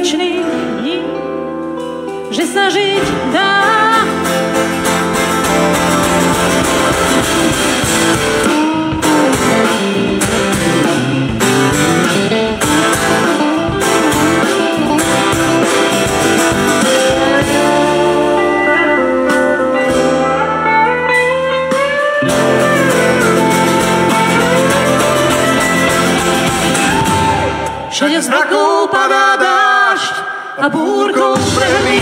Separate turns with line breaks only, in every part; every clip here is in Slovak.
večných dní, že sa žiť dá.
Všade z mrakov padá dážď a búrkou prehrmí.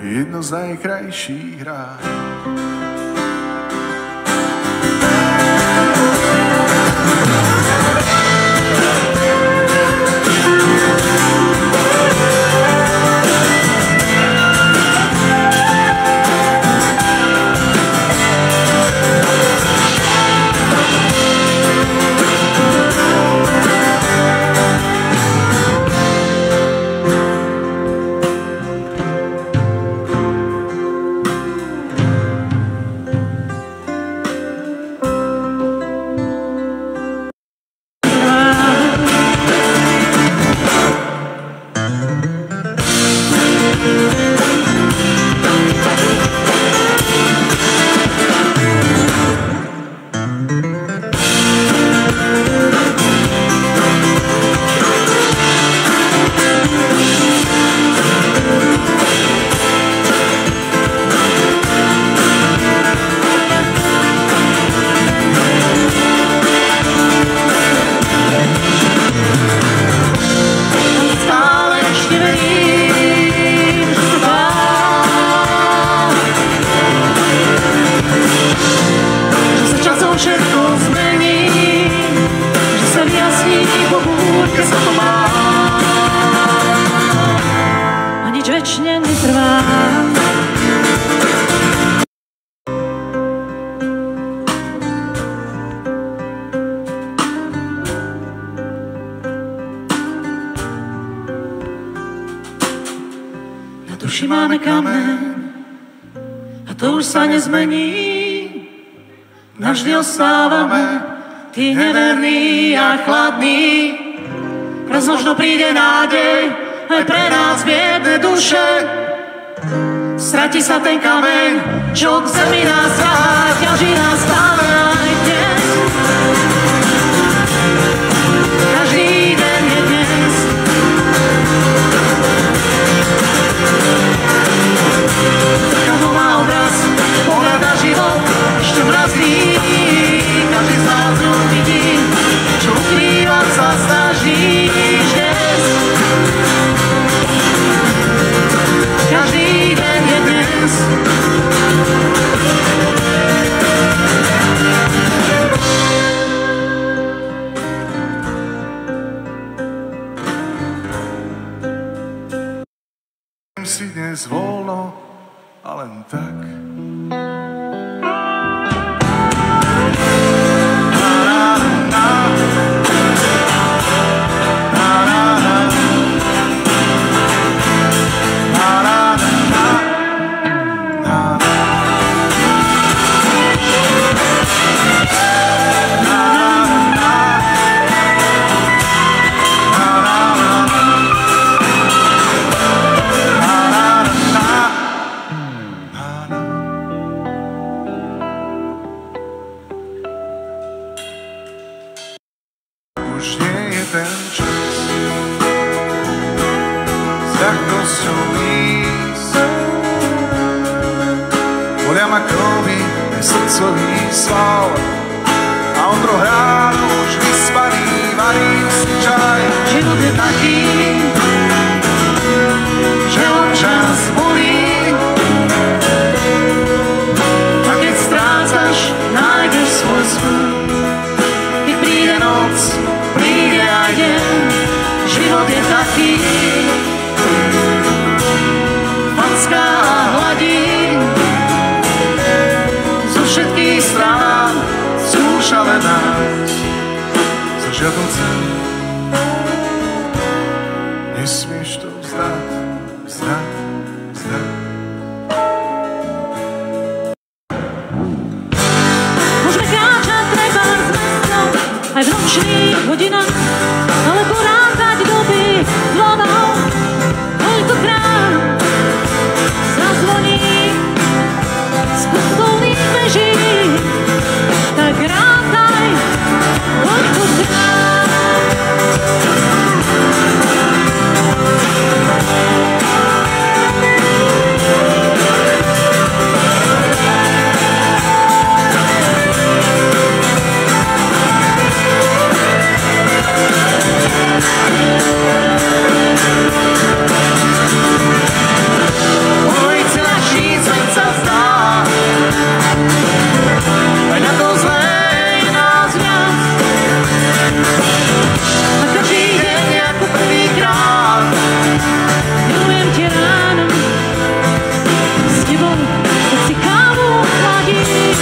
Jedno z najkrajších hrách.
Duši máme kameň a to už sa nezmení. Navždy ostávame tí neverní a chladní. Raz možno príde nádej aj pre nás biedne duše. Stratí sa ten kameň, čo k zemi nás ťahá, ťaží nás stále aj dnes. Každý deň je dnes. Zrkadlo má obraz, pohľad na život, ešte mrazný. Každý z nás ju vidí, čo ukrývať sa snažíš dnes. Každý deň je dnes.
Si dnes voľno a len tak. ma krovy, je srdcový sval. A on troch ráno už vyspaný, varí si čaj.
Život je taký, že občas bolí. A keď strácaš, nájdeš svoj smrt. Keď príde noc, príde aj deň. Život je taký, facká a hladí. Zo všetkých strán skúšale nás.
Za žiadnu cenu nesmieš to vzdať, vzdať, vzdať.
Môžeme kráčať treba z mestom aj v nočných hodinách, alebo rátať doby zvonov. Koľkokrát zazvoní z kostolných veží, tak rátaj koľkokrát.
Ulici naší svet sa zdá, aj na to zlé je nás viac. A každý deň ako prvýkrát
Milujem ťa ráno, s tebou, keď si kávu chladím.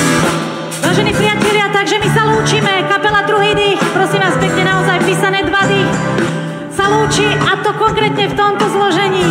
Vážení priatelia, takže my sa lúčime. Kapela Druhý dých, prosím vás pekne, naozaj písané 2 dých sa lúči, a to konkrétne v tomto zložení.